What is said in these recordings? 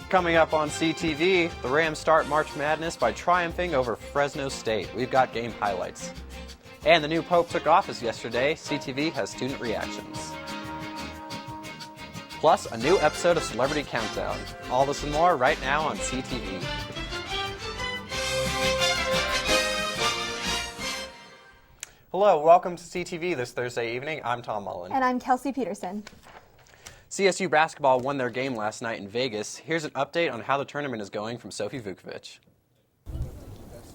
Coming up on CTV, the Rams start March Madness by triumphing over Fresno State. We've got game highlights. And the new Pope took office yesterday. CTV has student reactions. Plus, a new episode of Celebrity Countdown. All this and more right now on CTV. Hello, welcome to CTV this Thursday evening. I'm Tom Mullen. And I'm Kelsey Peterson. CSU basketball won their game last night in Vegas. Here's an update on how the tournament is going from Sofie Vukovich.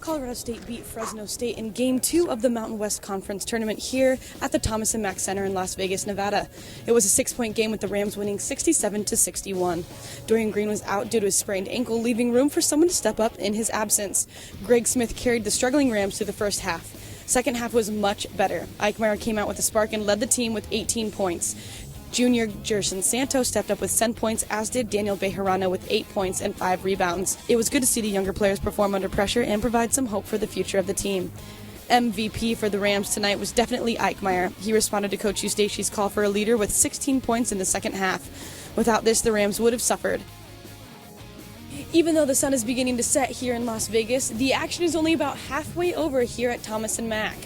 Colorado State beat Fresno State in Game 2 of the Mountain West Conference tournament here at the Thomas & Mack Center in Las Vegas, Nevada. It was a 6-point game with the Rams winning 67-61. Dorian Green was out due to a sprained ankle, leaving room for someone to step up in his absence. Greg Smith carried the struggling Rams through the first half. Second half was much better. Eichmeyer came out with a spark and led the team with 18 points. Junior Jerson Santos stepped up with 10 points, as did Daniel Bejarano with 8 points and 5 rebounds. It was good to see the younger players perform under pressure and provide some hope for the future of the team. MVP for the Rams tonight was definitely Eichmeyer. He responded to Coach Eustachy's call for a leader with 16 points in the second half. Without this, the Rams would have suffered. Even though the sun is beginning to set here in Las Vegas, the action is only about halfway over here at Thomas & Mack.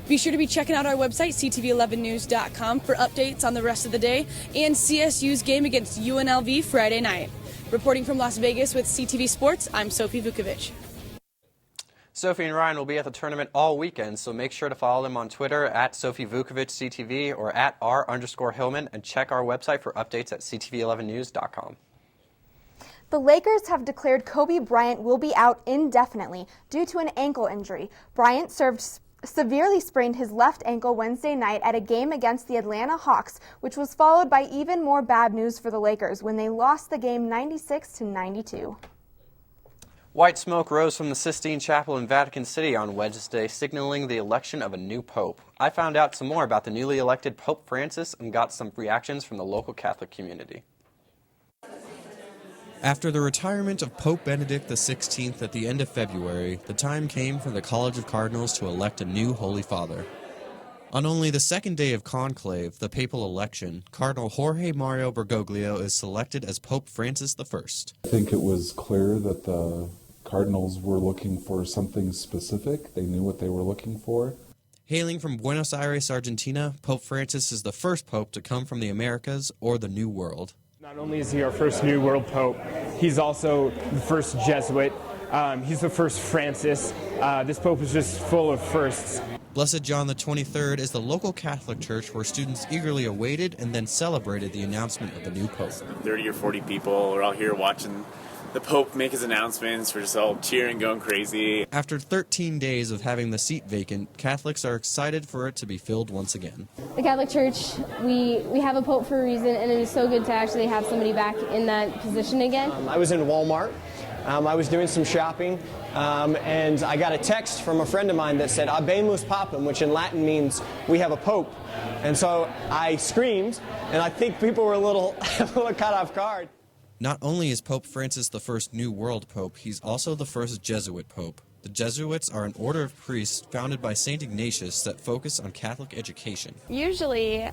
Be sure to be checking out our website, CTV11news.com, for updates on the rest of the day and CSU's game against UNLV Friday night. Reporting from Las Vegas with CTV Sports, I'm Sofie Vukovich. Sofie and Ryan will be at the tournament all weekend, so make sure to follow them on Twitter at Sofie Vukovich CTV or at @R_Hillman and check our website for updates at CTV11news.com. The Lakers have declared Kobe Bryant will be out indefinitely due to an ankle injury. Bryant severely sprained his left ankle Wednesday night at a game against the Atlanta Hawks, which was followed by even more bad news for the Lakers when they lost the game 96-92. White smoke rose from the Sistine Chapel in Vatican City on Wednesday, signaling the election of a new pope. I found out some more about the newly elected Pope Francis and got some reactions from the local Catholic community. After the retirement of Pope Benedict XVI at the end of February, the time came for the College of Cardinals to elect a new Holy Father. On only the second day of conclave, the papal election, Cardinal Jorge Mario Bergoglio is selected as Pope Francis I. I think it was clear that the Cardinals were looking for something specific. They knew what they were looking for. Hailing from Buenos Aires, Argentina, Pope Francis is the first pope to come from the Americas or the New World. Not only is he our first New World Pope, he's also the first Jesuit. He's the first Francis. This Pope is just full of firsts. Blessed John XXIII is the local Catholic church where students eagerly awaited and then celebrated the announcement of the new Pope. 30 or 40 people are all here watching the Pope make his announcements. We're just all cheering, going crazy. After 13 days of having the seat vacant, Catholics are excited for it to be filled once again. The Catholic Church, we have a Pope for a reason, and it is so good to actually have somebody back in that position again. I was in Walmart. I was doing some shopping, and I got a text from a friend of mine that said, Habemus Papam, which in Latin means we have a Pope. And so I screamed, and I think people were a little caught off guard. Not only is Pope Francis the first New World Pope, he's also the first Jesuit Pope. The Jesuits are an order of priests founded by St. Ignatius that focus on Catholic education. Usually,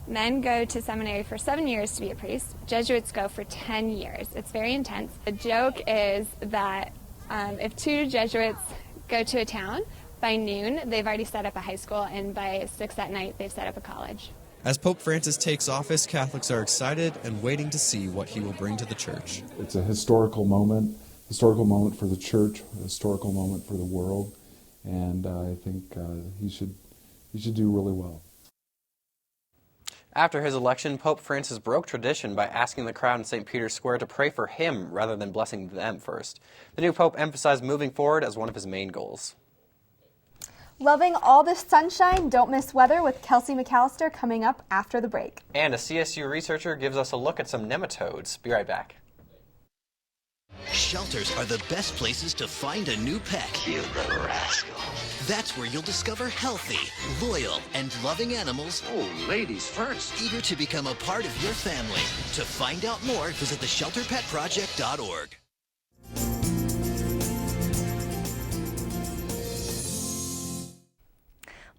men go to seminary for 7 years to be a priest. Jesuits go for 10 years. It's very intense. The joke is that if 2 Jesuits go to a town, by noon, they've already set up a high school, and by 6 at night, they've set up a college. As Pope Francis takes office, Catholics are excited and waiting to see what he will bring to the church. It's a historical moment for the church, a historical moment for the world, and I think he should do really well. After his election, Pope Francis broke tradition by asking the crowd in St. Peter's Square to pray for him rather than blessing them first. The new Pope emphasized moving forward as one of his main goals. Loving all this sunshine, don't miss weather with Kelsey McCallister coming up after the break. And a CSU researcher gives us a look at some nematodes. Be right back. Shelters are the best places to find a new pet. You little rascal. That's where you'll discover healthy, loyal, and loving animals. Oh, ladies first. Eager to become a part of your family. To find out more, visit theshelterpetproject.org.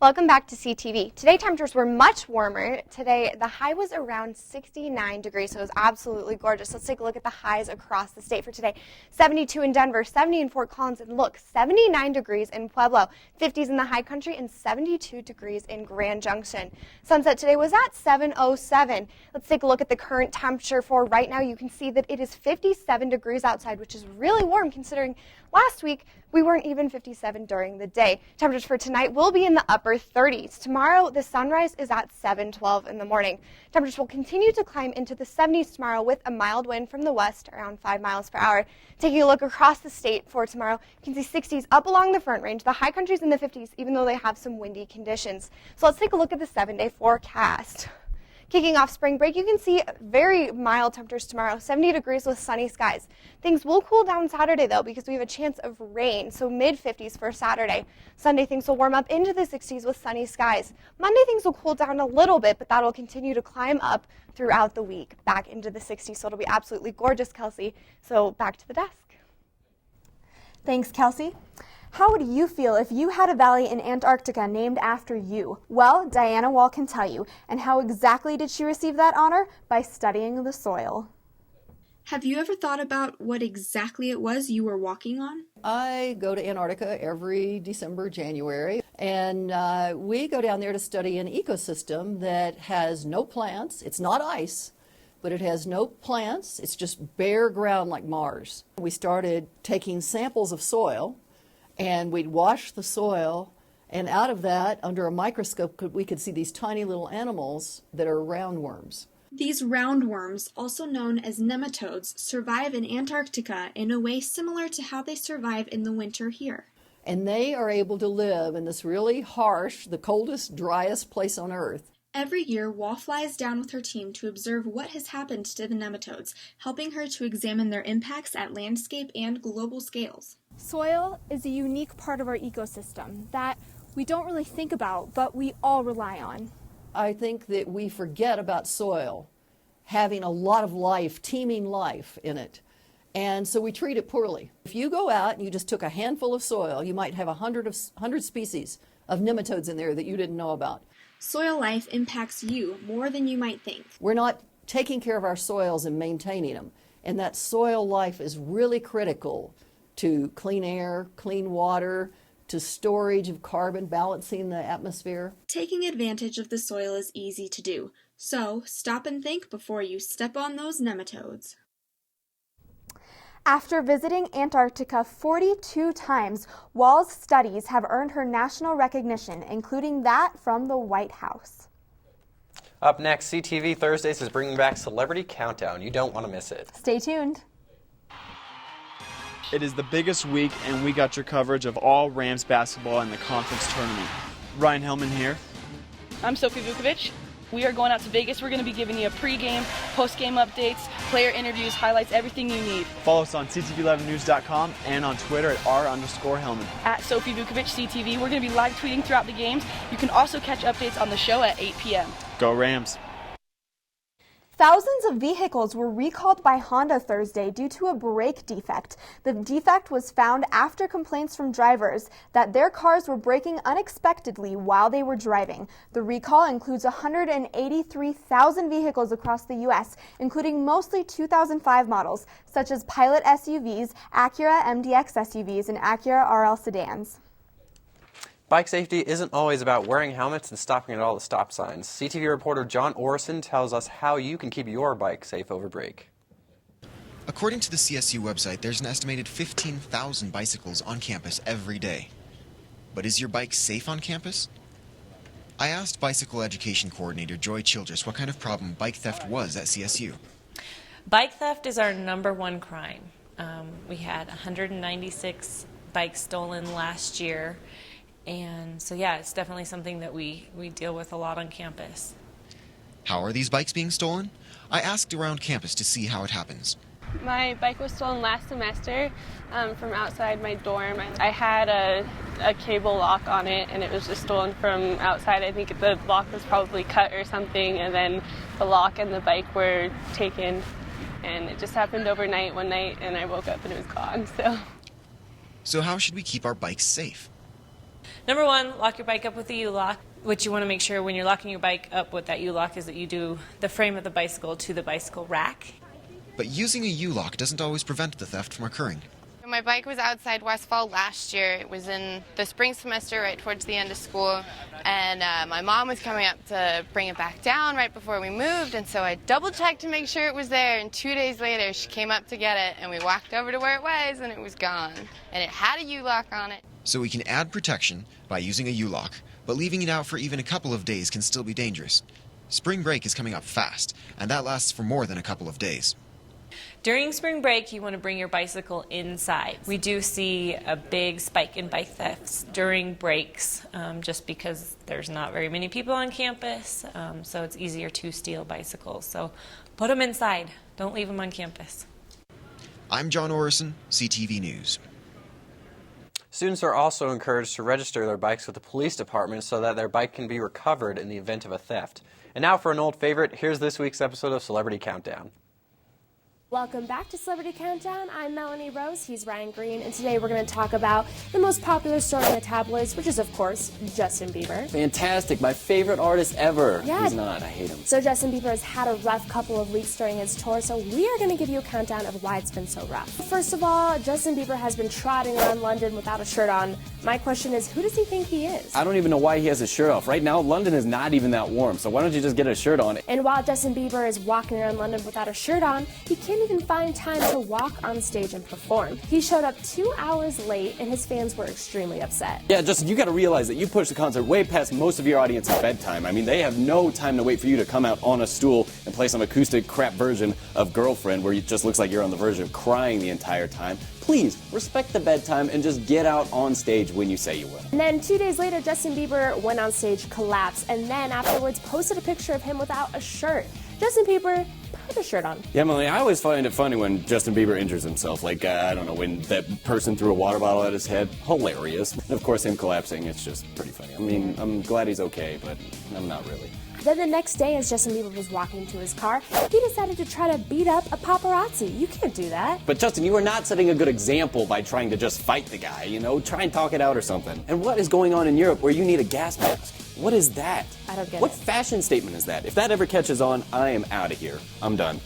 Welcome back to CTV. Today temperatures were much warmer. Today the high was around 69 degrees, so it was absolutely gorgeous. Let's take a look at the highs across the state for today. 72 in Denver, 70 in Fort Collins, and look, 79 degrees in Pueblo, 50s in the high country, and 72 degrees in Grand Junction. Sunset today was at 7:07. Let's take a look at the current temperature for right now. You can see that it is 57 degrees outside, which is really warm considering last week we weren't even 57 during the day. Temperatures for tonight will be in the upper 30s. Tomorrow, the sunrise is at 7:12 in the morning. Temperatures will continue to climb into the 70s tomorrow with a mild wind from the west around 5 miles per hour. Taking a look across the state for tomorrow, you can see 60s up along the Front Range. The high country's in the 50s, even though they have some windy conditions. So let's take a look at the 7-day forecast. Kicking off spring break, you can see very mild temperatures tomorrow, 70 degrees with sunny skies. Things will cool down Saturday, though, because we have a chance of rain, so mid-50s for Saturday. Sunday, things will warm up into the 60s with sunny skies. Monday, things will cool down a little bit, but that will continue to climb up throughout the week, back into the 60s, so it'll be absolutely gorgeous, Kelsey. So back to the desk. Thanks, Kelsey. How would you feel if you had a valley in Antarctica named after you? Well, Diana Wall can tell you. And how exactly did she receive that honor? By studying the soil. Have you ever thought about what exactly it was you were walking on? I go to Antarctica every December, January, and we go down there to study an ecosystem that has no plants. It's not ice, but it has no plants. It's just bare ground like Mars. We started taking samples of soil, and we'd wash the soil, and out of that, under a microscope, we could see these tiny little animals that are roundworms. These roundworms, also known as nematodes, survive in Antarctica in a way similar to how they survive in the winter here. And they are able to live in this really harsh, the coldest, driest place on Earth. Every year, Wall flies down with her team to observe what has happened to the nematodes, helping her to examine their impacts at landscape and global scales. Soil is a unique part of our ecosystem that we don't really think about, but we all rely on. I think that we forget about soil having a lot of life, teeming life in it. And so we treat it poorly. If you go out and you just took a handful of soil, you might have 100 species of nematodes in there that you didn't know about. Soil life impacts you more than you might think. We're not taking care of our soils and maintaining them. And that soil life is really critical to clean air, clean water, to storage of carbon, balancing the atmosphere. Taking advantage of the soil is easy to do. So stop and think before you step on those nematodes. After visiting Antarctica 42 times, Wall's studies have earned her national recognition, including that from the White House. Up next, CTV Thursdays is bringing back Celebrity Countdown. You don't want to miss it. Stay tuned. It is the biggest week, and we got your coverage of all Rams basketball in the conference tournament. Ryan Hillman here. I'm Sofie Vukovich. We are going out to Vegas. We're going to be giving you a pregame, postgame updates, player interviews, highlights, everything you need. Follow us on CTV11news.com and on Twitter at @R_Hillman. At Sofie Vukovich CTV. We're going to be live tweeting throughout the games. You can also catch updates on the show at 8 p.m. Go Rams. Thousands of vehicles were recalled by Honda Thursday due to a brake defect. The defect was found after complaints from drivers that their cars were braking unexpectedly while they were driving. The recall includes 183,000 vehicles across the U.S., including mostly 2005 models, such as Pilot SUVs, Acura MDX SUVs, and Acura RL sedans. Bike safety isn't always about wearing helmets and stopping at all the stop signs. CTV reporter John Orrison tells us how you can keep your bike safe over break. According to the CSU website, there's an estimated 15,000 bicycles on campus every day. But is your bike safe on campus? I asked bicycle education coordinator Joy Childress what kind of problem bike theft was at CSU. Bike theft is our #1 crime. We had 196 bikes stolen last year. And so, yeah, it's definitely something that we deal with a lot on campus. How are these bikes being stolen? I asked around campus to see how it happens. My bike was stolen last semester from outside my dorm. I had a cable lock on it, and it was just stolen from outside. I think the lock was probably cut or something, and then the lock and the bike were taken. And it just happened overnight one night, and I woke up and it was gone. So how should we keep our bikes safe? Number one, lock your bike up with a U-lock. What you want to make sure when you're locking your bike up with that U-lock is that you do the frame of the bicycle to the bicycle rack. But using a U-lock doesn't always prevent the theft from occurring. My bike was outside Westfall last year. It was in the spring semester right towards the end of school, and my mom was coming up to bring it back down right before we moved, and so I double-checked to make sure it was there, and 2 days later she came up to get it, and we walked over to where it was, and it was gone. And it had a U-lock on it. So we can add protection by using a U-lock, but leaving it out for even a couple of days can still be dangerous. Spring break is coming up fast, and that lasts for more than a couple of days. During spring break, you want to bring your bicycle inside. We do see a big spike in bike thefts during breaks just because there's not very many people on campus, so it's easier to steal bicycles. So put them inside. Don't leave them on campus. I'm John Orrison, CTV News. Students are also encouraged to register their bikes with the police department so that their bike can be recovered in the event of a theft. And now for an old favorite, here's this week's episode of Celebrity Countdown. Welcome back to Celebrity Countdown. I'm Melanie Rose, he's Ryan Green, and today we're going to talk about the most popular story in the tabloids, which is, of course, Justin Bieber. Fantastic, my favorite artist ever. Yeah. He's not, I hate him. So Justin Bieber has had a rough couple of weeks during his tour, so we are going to give you a countdown of why it's been so rough. First of all, Justin Bieber has been trotting around London without a shirt on. My question is, who does he think he is? I don't even know why he has his shirt off. Right now, London is not even that warm, so why don't you just get a shirt on? And while Justin Bieber is walking around London without a shirt on, he can't even find time to walk on stage and perform. He showed up 2 hours late, and his fans were extremely upset. Yeah, Justin, you got to realize that you pushed the concert way past most of your audience's bedtime. I mean, they have no time to wait for you to come out on a stool and play some acoustic crap version of Girlfriend where it just looks like you're on the verge of crying the entire time. Please, respect the bedtime and just get out on stage when you say you will. And then 2 days later, Justin Bieber went on stage, collapsed, and then afterwards posted a picture of him without a shirt. Justin Bieber, put a shirt on. Yeah, Melanie, I always find it funny when Justin Bieber injures himself. Like, I don't know, when that person threw a water bottle at his head. Hilarious. And of course, him collapsing, it's just pretty funny. I mean, I'm glad he's okay, but I'm not really. Then the next day, as Justin Bieber was walking to his car, he decided to try to beat up a paparazzi. You can't do that. But Justin, you are not setting a good example by trying to just fight the guy, you know? Try and talk it out or something. And what is going on in Europe where you need a gas mask? What is that? I don't get it. What fashion statement is that? If that ever catches on, I am out of here. I'm done.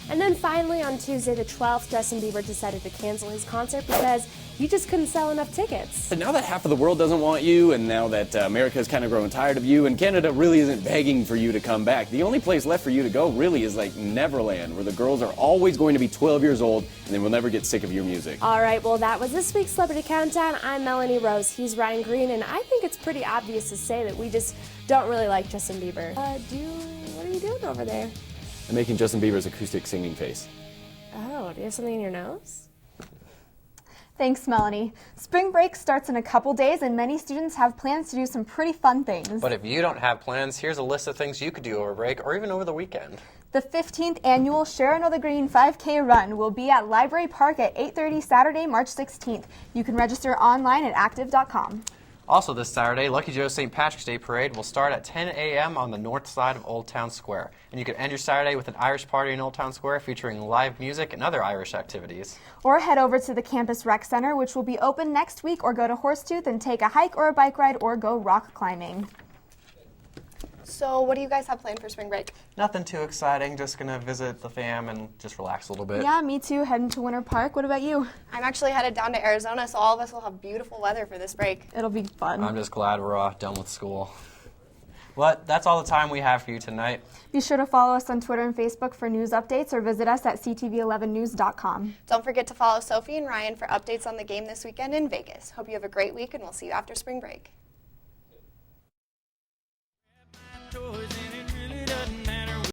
And then finally, on Tuesday the 12th, Justin Bieber decided to cancel his concert because he just couldn't sell enough tickets. And now that half of the world doesn't want you, and now that America is kind of growing tired of you, and Canada really isn't begging for you to come back, the only place left for you to go really is like Neverland, where the girls are always going to be 12 years old, and they will never get sick of your music. All right, well, that was this week's Celebrity Countdown. I'm Melanie Rose. He's Ryan Green, and I think it's pretty obvious to say that we just don't really like Justin Bieber. What are you doing over there? I'm making Justin Bieber's acoustic singing face. Oh, do you have something in your nose? Thanks, Melanie. Spring break starts in a couple days, and many students have plans to do some pretty fun things. But if you don't have plans, here's a list of things you could do over break or even over the weekend. The 15th annual Share Another Green 5K Run will be at Library Park at 8:30 Saturday, March 16th. You can register online at active.com. Also this Saturday, Lucky Joe's St. Patrick's Day Parade will start at 10 a.m. on the north side of Old Town Square. And you can end your Saturday with an Irish party in Old Town Square featuring live music and other Irish activities. Or head over to the Campus Rec Center, which will be open next week, or go to Horsetooth and take a hike or a bike ride or go rock climbing. So what do you guys have planned for spring break? Nothing too exciting, just going to visit the fam and just relax a little bit. Yeah, me too, heading to Winter Park. What about you? I'm actually headed down to Arizona, so all of us will have beautiful weather for this break. It'll be fun. I'm just glad we're done with school. But that's all the time we have for you tonight. Be sure to follow us on Twitter and Facebook for news updates, or visit us at ctv11news.com. Don't forget to follow Sofie and Ryan for updates on the game this weekend in Vegas. Hope you have a great week, and we'll see you after spring break.